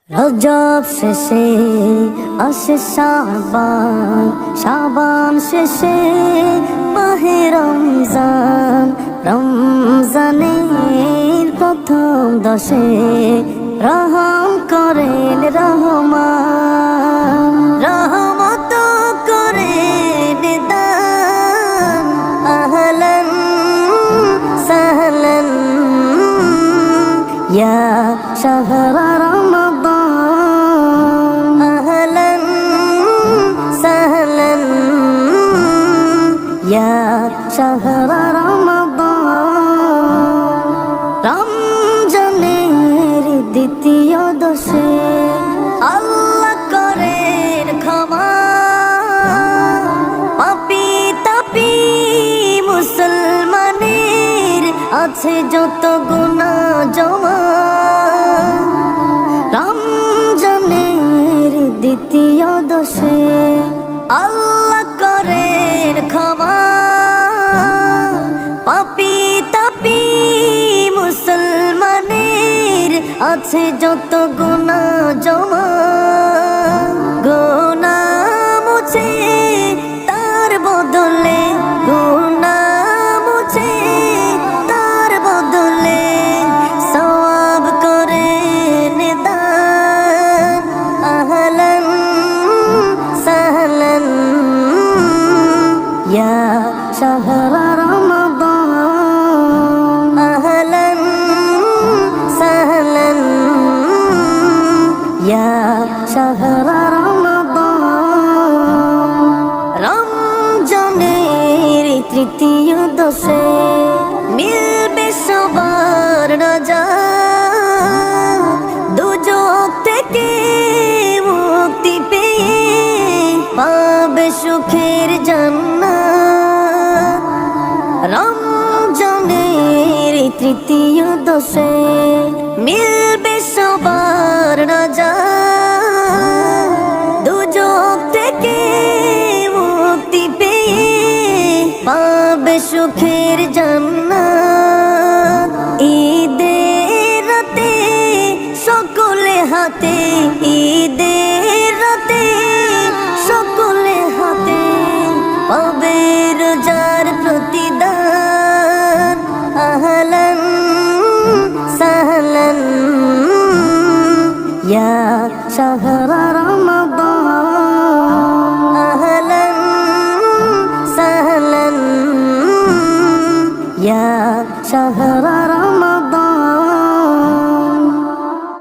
রজব শেষে আসে শাবান, শাবান শেষে মাহে রমজান। রমজানের প্রথম দশে রহম করেন রহমান, রহমত করেন দান। আহলান সাহলান ইয়া শাহরা রমাদান, আহলান সাহলান ইয়া শাহরা রমাদান। রমজানের দ্বিতীয় দশে আল্লাহ করেন ক্ষমা, পাপী তাপী মুসলমানের আছে যত গুনাহ জমা। রমজানের দ্বিতীয় দশে আল্লাহ করেন ক্ষমা, পাপী তাপী মুসলমানের আছে যত গুনাহ জমা। গুনাহ মুছে তার বদলে, গুনাহ মুছে তার বদলে সওয়াব করেন দান। আহলান সাহলান ইয়া শাহরা রমাদান, আহলান সাহলান ইয়া শাহরা রমাদান। রমজানের তৃতীয় দশে মিলবে সবার নাজাত, দুজক থেকে মুক্তি পেয়ে পাবে সুখের জান্নাত। রমজানের তৃতীয় দশে মিলবে সবার নাজাত, দুজক থেকে মুক্তি পেয়ে পাবে সুখের জান্নাত। ঈদের রাতে সকলে হাতে, ঈদের রাতে সকলে হাতে পাবে রোজার প্রতিদান। আহলান সাহলান ইয়া শাহরা রমাদান, আহলান সাহলান ইয়া শাহরা